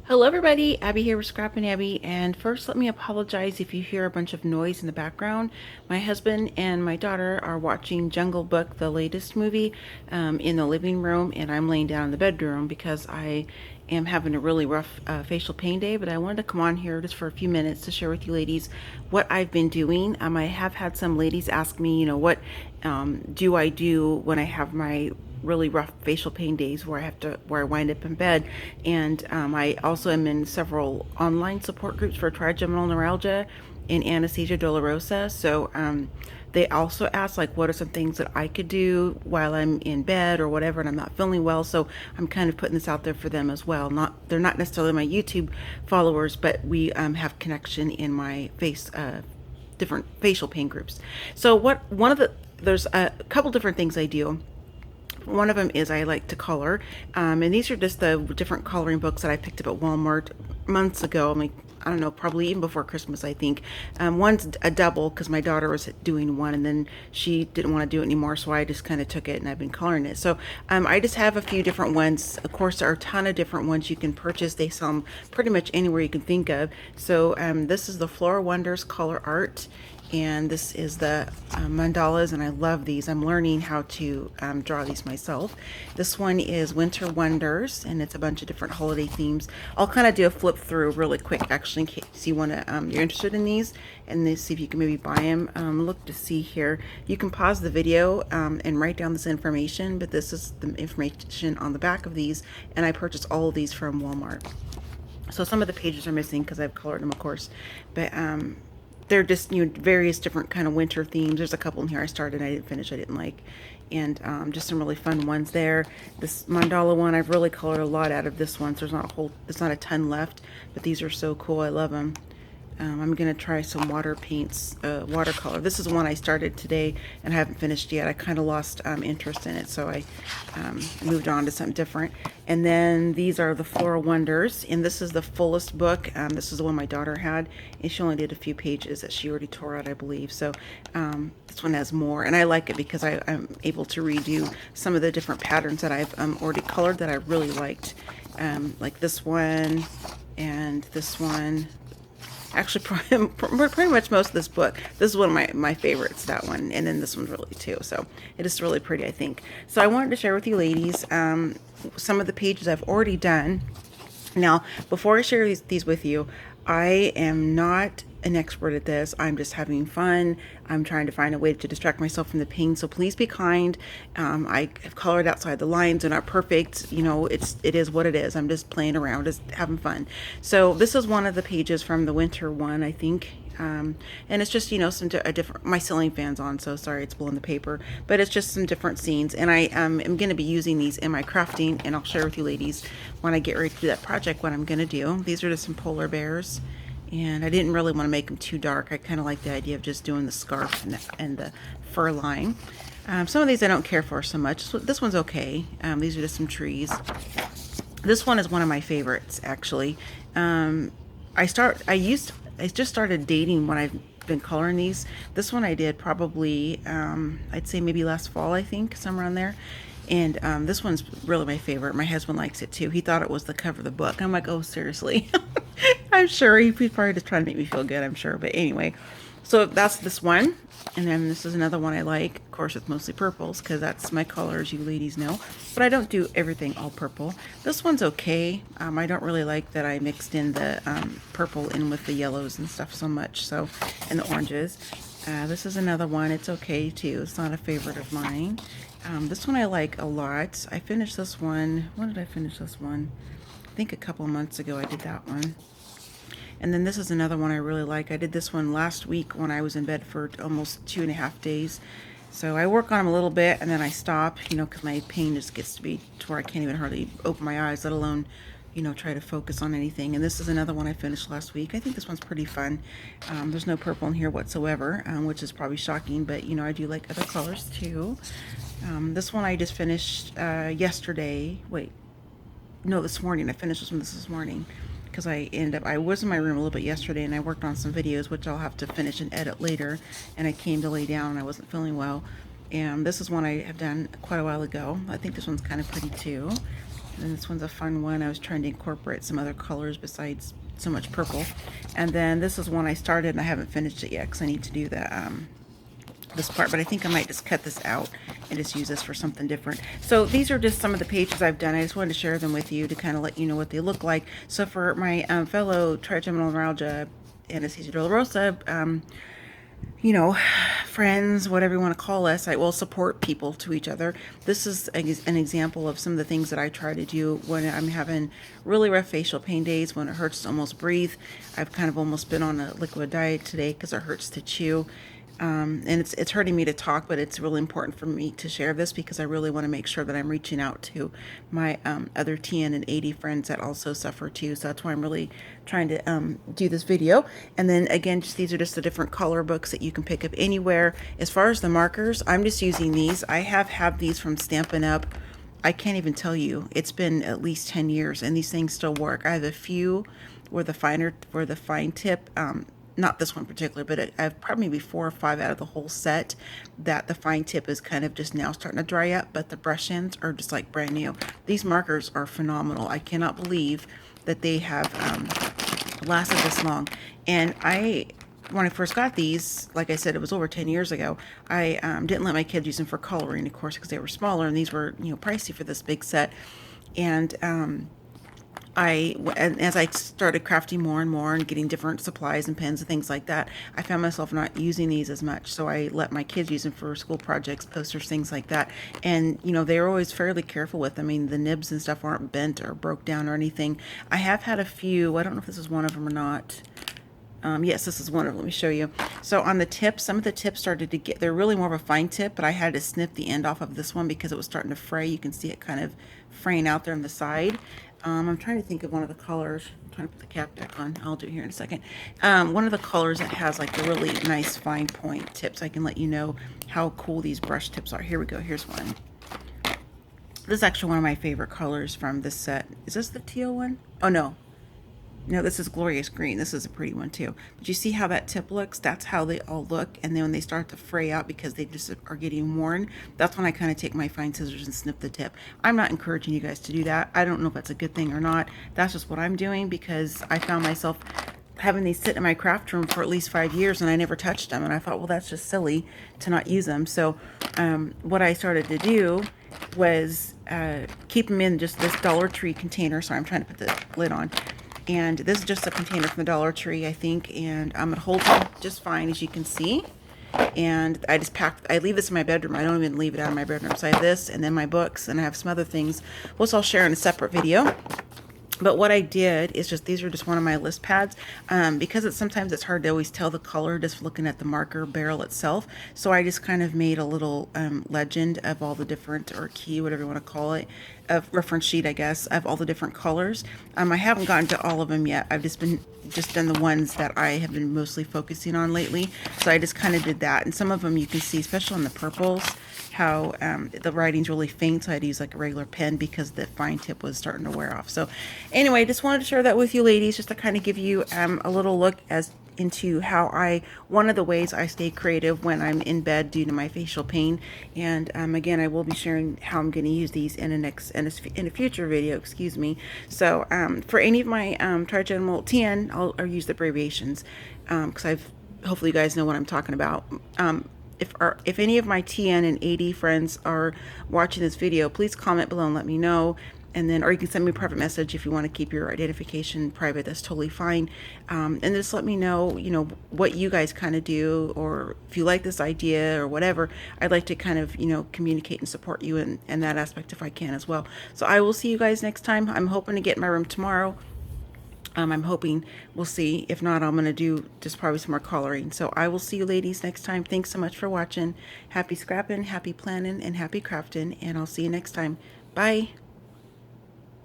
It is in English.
Hello everybody, Abby here with Scrappin' Abby, and first let me apologize if you hear a bunch of noise in the background. My husband and my daughter are watching Jungle Book, the latest movie, in the living room, and I'm laying down in the bedroom because I am having a really rough facial pain day, but I wanted to come on here just for a few minutes to share with you ladies what I've been doing. I have had some ladies ask me, what do I do when I have my really rough facial pain days where I wind up in bed. And I also am in several online support groups for trigeminal neuralgia and anesthesia dolorosa. So they also ask, like, what are some things that I could do while I'm in bed or whatever and I'm not feeling well. So I'm kind of putting this out there for them as well. They're not necessarily my YouTube followers, but we have connection in my different facial pain groups. So there's a couple different things I do. One of them is I like to color, and these are just the different coloring books that I picked up at Walmart months ago. I don't know, probably even before Christmas, I think. One's a double because my daughter was doing one and then she didn't want to do it anymore, so I just kind of took it and I've been coloring it. So I just have a few different ones. Of course, there are a ton of different ones you can purchase. They sell them pretty much anywhere you can think of. So this is the Flora Wonders Color Art, and this is the mandalas, and I love these. I'm learning how to draw these myself. This one is Winter Wonders, and it's a bunch of different holiday themes. I'll kind of do a flip through really quick, actually, in case you want to, you're interested in these, and then see if you can maybe buy them. Look to see here. You can pause the video and write down this information, but this is the information on the back of these, and I purchased all of these from Walmart. So some of the pages are missing because I've colored them, of course, but they're just, various different kind of winter themes. There's a couple in here I started and I didn't finish, I didn't like, and just some really fun ones there. This mandala one, I've really colored a lot out of this one, so there's not a ton left, but these are so cool. I love them. I'm gonna try some watercolor. This is one I started today and I haven't finished yet. I kind of lost interest in it, so I moved on to something different. And then these are the Floral Wonders, and this is the fullest book. This is the one my daughter had, and she only did a few pages that she already tore out, I believe. So this one has more, and I like it because I'm able to redo some of the different patterns that I've already colored that I really liked, like this one and this one. Actually, pretty much most of this book. This is one of my favorites, that one. And then this one's really too. So it is really pretty, I think. So I wanted to share with you ladies some of the pages I've already done. Now, before I share these with you, I am not an expert at this. I'm just having fun. I'm trying to find a way to distract myself from the pain. So please be kind. I have colored outside the lines. They're not perfect. It is what it is. I'm just playing around, just having fun. So this is one of the pages from the winter one, I think. And it's just, a different, my ceiling fan's on, so sorry it's blowing the paper, but it's just some different scenes. And I am going to be using these in my crafting, and I'll share with you ladies when I get ready to do that project what I'm going to do. These are just some polar bears, and I didn't really want to make them too dark. I kind of like the idea of just doing the scarf and the fur line. Some of these I don't care for so much. So this one's okay. These are just some trees. This one is one of my favorites, actually. I just started dating when I've been coloring these. This one I did probably, I'd say maybe last fall, I think, somewhere around there. And this one's really my favorite. My husband likes it too. He thought it was the cover of the book. I'm like, oh, seriously? I'm sure he's probably just trying to make me feel good, I'm sure. But anyway, so that's this one. And then this is another one I like. Of course, it's mostly purples because that's my color, as you ladies know. But I don't do everything all purple. This one's okay. I don't really like that I mixed in the purple in with the yellows and stuff so much. So, and the oranges. This is another one. It's okay too. It's not a favorite of mine. This one I like a lot. I finished this one. When did I finish this one? I think a couple of months ago I did that one. And then this is another one I really like. I did this one last week when I was in bed for almost 2.5 days. So I work on them a little bit and then I stop, because my pain just gets to be to where I can't even hardly open my eyes, let alone, try to focus on anything. And this is another one I finished last week. I think this one's pretty fun. There's no purple in here whatsoever, which is probably shocking, but I do like other colors too. This one I just finished yesterday. Wait, no, this morning. I finished this morning. Because I was in my room a little bit yesterday and I worked on some videos which I'll have to finish and edit later, and I came to lay down and I wasn't feeling well. And this is one I have done quite a while ago. I think this one's kind of pretty too. And this one's a fun one. I was trying to incorporate some other colors besides so much purple. And then this is one I started and I haven't finished it yet because I need to do the this part, but I think I might just cut this out and just use this for something different. So these are just some of the pages I've done. I just wanted to share them with you to kind of let you know what they look like. So for my fellow Trigeminal Neuralgia Anesthesia Dolorosa, you know, friends, whatever you want to call us, I will support people to each other. This is an example of some of the things that I try to do when I'm having really rough facial pain days, when it hurts to almost breathe. I've kind of almost been on a liquid diet today because it hurts to chew. And it's hurting me to talk, but it's really important for me to share this because I really want to make sure that I'm reaching out to my other TN and 80 friends that also suffer too. So that's why I'm really trying to do this video. And then again, these are just the different color books that you can pick up anywhere. As far as the markers, I'm just using these. I have these from Stampin' Up. I can't even tell you. It's been at least 10 years and these things still work. I have a few where the fine tip, not this one particular, but I have probably maybe 4 or 5 out of the whole set that the fine tip is kind of just now starting to dry up, but the brush ends are just like brand new. These markers are phenomenal. I cannot believe that they have lasted this long. And when I first got these, like I said, it was over 10 years ago. I didn't let my kids use them for coloring, of course, because they were smaller and these were, you know, pricey for this big set. And as I started crafting more and more and getting different supplies and pens and things like that, I found myself not using these as much. So I let my kids use them for school projects, posters, things like that. And, you know, they're always fairly careful with them. I mean, the nibs and stuff aren't bent or broke down or anything. I have had a few, I don't know if this is one of them or not. Yes, this is one of them. Let me show you. So on the tips, some of the tips started to get, they're really more of a fine tip, but I had to snip the end off of this one because it was starting to fray. You can see it kind of fraying out there on the side. I'm trying to think of one of the colors. I'm trying to put the cap back on. I'll do it here in a second. One of the colors that has like the really nice fine point tips. I can let you know how cool these brush tips are. Here we go. Here's one. This is actually one of my favorite colors from this set. Is this the teal one? Oh, no. No, this is Glorious Green. This is a pretty one too. But you see how that tip looks? That's how they all look. And then when they start to fray out because they just are getting worn, that's when I kind of take my fine scissors and snip the tip. I'm not encouraging you guys to do that. I don't know if that's a good thing or not. That's just what I'm doing because I found myself having these sit in my craft room for at least 5 years and I never touched them. And I thought, well, that's just silly to not use them. So what I started to do was keep them in just this Dollar Tree container. Sorry, I'm trying to put the lid on. And this is just a container from the Dollar Tree, I think, and it holds them just fine, as you can see. And I leave this in my bedroom. I don't even leave it out of my bedroom. So I have this, and then my books, and I have some other things, which I'll share in a separate video. But what I did is these are just one of my list pads because sometimes it's hard to always tell the color just looking at the marker barrel itself. So I just kind of made a little legend of all the different, or key, whatever you want to call it, a reference sheet, I guess, of all the different colors. I haven't gotten to all of them yet. I've just done the ones that I have been mostly focusing on lately. So I just kind of did that. And some of them you can see, especially on the purples, how the writing's really faint, so I had to use like a regular pen because the fine tip was starting to wear off. So anyway, just wanted to share that with you ladies, just to kind of give you a little look into how one of the ways I stay creative when I'm in bed due to my facial pain. And again, I will be sharing how I'm going to use these in a future video, excuse me. So for any of my trigeminal TN, I'll use the abbreviations because hopefully you guys know what I'm talking about. If any of my TN and 80 friends are watching this video, please comment below and let me know. And then, or you can send me a private message if you want to keep your identification private. That's totally fine. And just let me know, you know, what you guys kind of do, or if you like this idea or whatever. I'd like to kind of, you know, communicate and support you in that aspect if I can as well. So I will see you guys next time. I'm hoping to get in my room tomorrow. I'm hoping, we'll see. If not, I'm going to do just probably some more coloring. So I will see you ladies next time. Thanks so much for watching. Happy scrapping, happy planning, and happy crafting. And I'll see you next time. Bye.